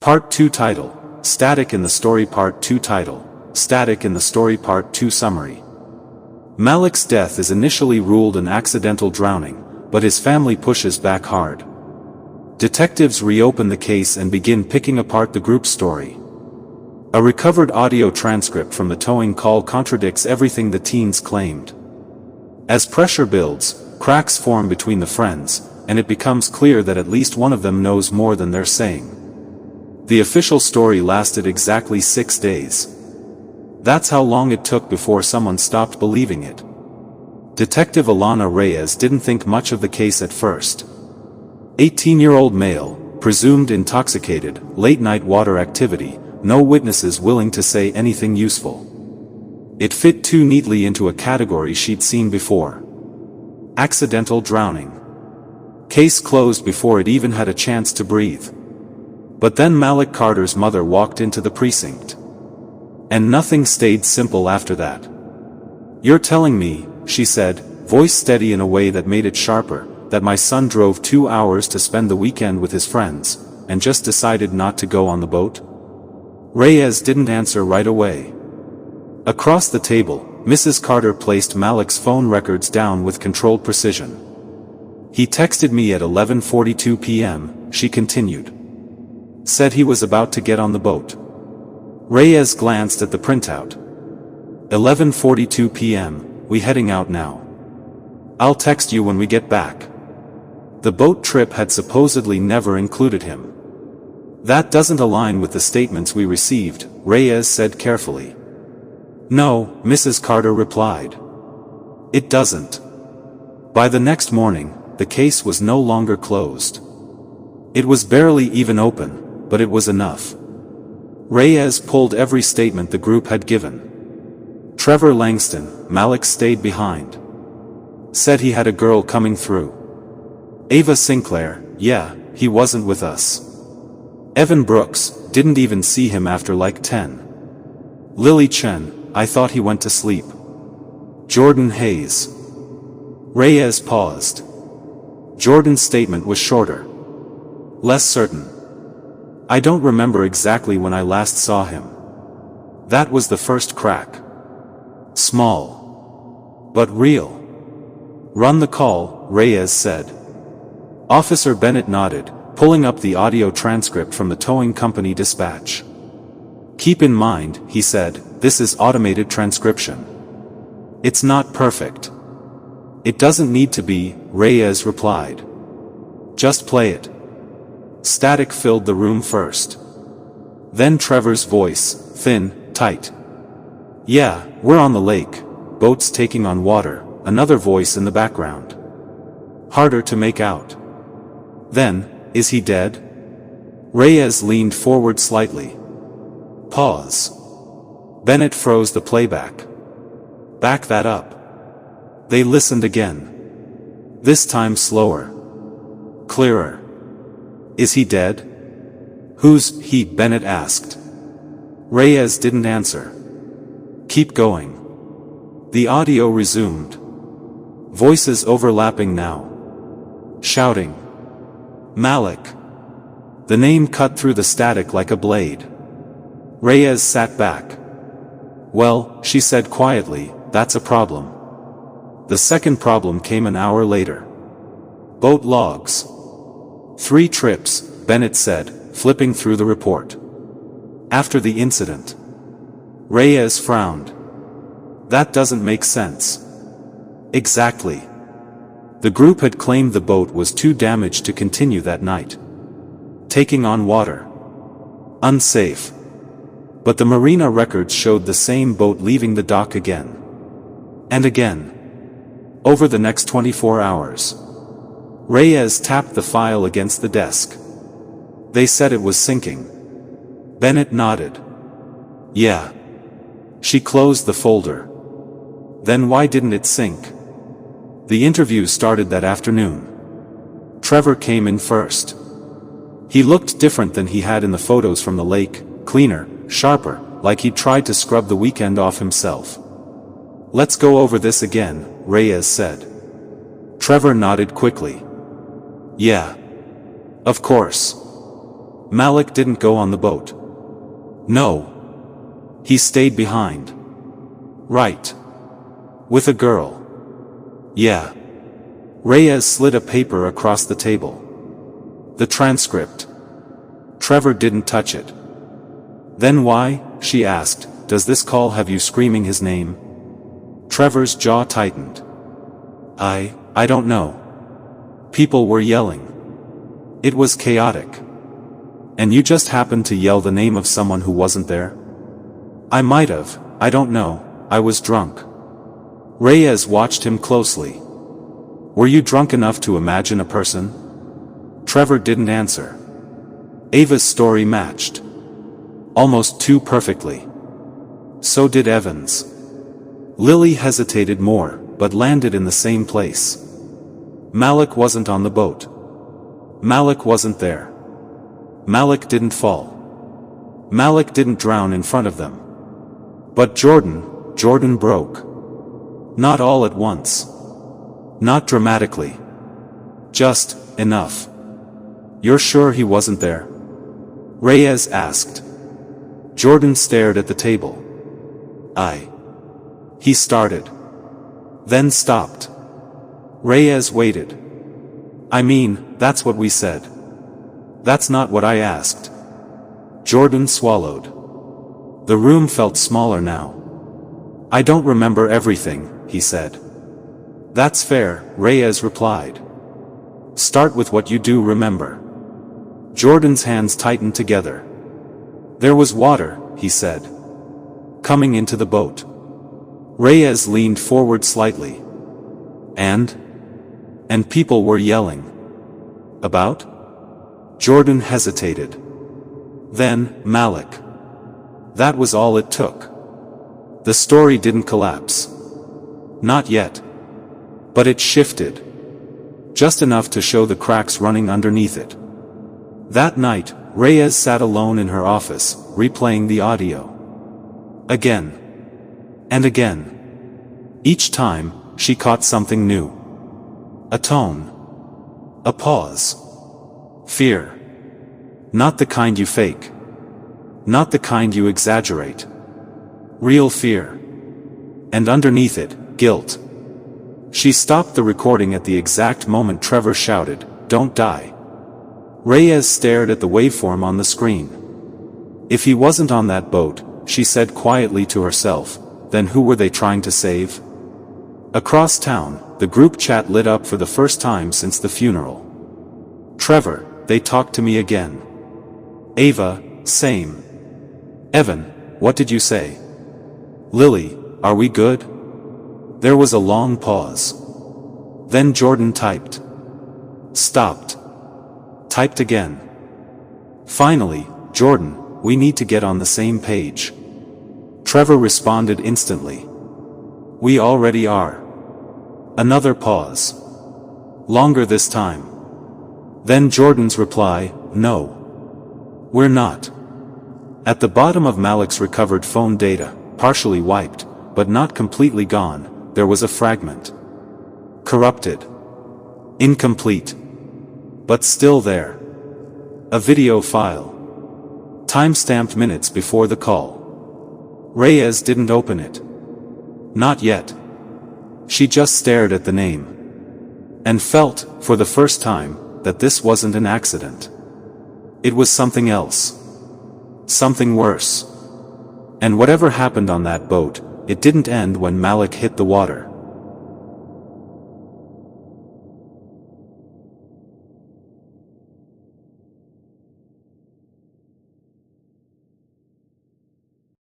Part 2 title, Static in the Story. Part 2 title, Static in the Story. Part 2 summary. Malik's death is initially ruled an accidental drowning, but his family pushes back hard. Detectives reopen the case and begin picking apart the group's story. A recovered audio transcript from the towing call contradicts everything the teens claimed. As pressure builds, cracks form between the friends, and it becomes clear that at least one of them knows more than they're saying. The official story lasted exactly 6 days. That's how long it took before someone stopped believing it. Detective Alana Reyes didn't think much of the case at first. 18-year-old male, presumed intoxicated, late-night water activity, no witnesses willing to say anything useful. It fit too neatly into a category she'd seen before. Accidental drowning. Case closed before it even had a chance to breathe. But then Malik Carter's mother walked into the precinct. And nothing stayed simple after that. "You're telling me," she said, voice steady in a way that made it sharper, "that my son drove 2 hours to spend the weekend with his friends, and just decided not to go on the boat?" Reyes didn't answer right away. Across the table, Mrs. Carter placed Malik's phone records down with controlled precision. "He texted me at 11:42 p.m., she continued. "Said he was about to get on the boat." Reyes glanced at the printout. 11:42 p.m., we heading out now. "I'll text you when we get back." The boat trip had supposedly never included him. "That doesn't align with the statements we received," Reyes said carefully. "No," Mrs. Carter replied. "It doesn't." By the next morning, the case was no longer closed. It was barely even open, but it was enough. Reyes pulled every statement the group had given. Trevor Langston, Malik stayed behind. Said he had a girl coming through. Ava Sinclair, yeah, he wasn't with us. Evan Brooks, didn't even see him after like 10. Lily Chen, I thought he went to sleep. Jordan Hayes. Reyes paused. Jordan's statement was shorter. Less certain. "I don't remember exactly when I last saw him." That was the first crack. Small. But real. "Run the call," Reyes said. Officer Bennett nodded, pulling up the audio transcript from the towing company dispatch. "Keep in mind," he said, "this is automated transcription. It's not perfect." "It doesn't need to be," Reyes replied. "Just play it." Static filled the room first. Then Trevor's voice, thin, tight. "Yeah, we're on the lake, boats taking on water," another voice in the background. Harder to make out. Then, "Is he dead?" Reyes leaned forward slightly. Pause. Bennett froze the playback. "Back that up." They listened again. This time slower. Clearer. "Is he dead?" "Who's he?" Bennett asked. Reyes didn't answer. "Keep going." The audio resumed. Voices overlapping now. Shouting. "Malik." The name cut through the static like a blade. Reyes sat back. "Well," she said quietly, "that's a problem." The second problem came an hour later. Boat logs. 3 trips, Bennett said, flipping through the report. After the incident. Reyes frowned. "That doesn't make sense." "Exactly." The group had claimed the boat was too damaged to continue that night. Taking on water. Unsafe. But the marina records showed the same boat leaving the dock again. And again. Over the next 24 hours. Reyes tapped the file against the desk. "They said it was sinking." Bennett nodded. "Yeah." She closed the folder. "Then why didn't it sink?" The interview started that afternoon. Trevor came in first. He looked different than he had in the photos from the lake, cleaner, sharper, like he'd tried to scrub the weekend off himself. "Let's go over this again," Reyes said. Trevor nodded quickly. "Yeah. Of course." Malik didn't go on the boat. No. He stayed behind. Right. With a girl. Yeah. Reyes slid a paper across the table. The transcript. Trevor didn't touch it. Then why, she asked, does this call have you screaming his name? Trevor's jaw tightened. I don't know. People were yelling. It was chaotic. And you just happened to yell the name of someone who wasn't there? I might have, I don't know, I was drunk. Reyes watched him closely. Were you drunk enough to imagine a person? Trevor didn't answer. Ava's story matched. Almost too perfectly. So did Evan's. Lily hesitated more, but landed in the same place. Malik wasn't on the boat. Malik wasn't there. Malik didn't fall. Malik didn't drown in front of them. But Jordan broke. Not all at once. Not dramatically. Just enough. You're sure he wasn't there? Reyes asked. Jordan stared at the table. He started. Then stopped. Reyes waited. I mean, that's what we said. That's not what I asked. Jordan swallowed. The room felt smaller now. I don't remember everything, he said. That's fair, Reyes replied. Start with what you do remember. Jordan's hands tightened together. There was water, he said. Coming into the boat. Reyes leaned forward slightly. And people were yelling. About? Jordan hesitated. Then, Malik. That was all it took. The story didn't collapse. Not yet. But it shifted. Just enough to show the cracks running underneath it. That night, Reyes sat alone in her office, replaying the audio. Again. And again. Each time, she caught something new. A tone. A pause. Fear. Not the kind you fake. Not the kind you exaggerate. Real fear. And underneath it, guilt. She stopped the recording at the exact moment Trevor shouted, "Don't die." Reyes stared at the waveform on the screen. If he wasn't on that boat, she said quietly to herself, then who were they trying to save? Across town, the group chat lit up for the first time since the funeral. Trevor, they talked to me again. Ava, same. Evan, what did you say? Lily, are we good? There was a long pause. Then Jordan typed. Stopped. Typed again. Finally, Jordan, we need to get on the same page. Trevor responded instantly. We already are. Another pause. Longer this time. Then Jordan's reply, no. We're not. At the bottom of Malik's recovered phone data, partially wiped, but not completely gone, there was a fragment. Corrupted. Incomplete. But still there. A video file. Time-stamped minutes before the call. Reyes didn't open it. Not yet. She just stared at the name. And felt, for the first time, that this wasn't an accident. It was something else. Something worse. And whatever happened on that boat, it didn't end when Malik hit the water.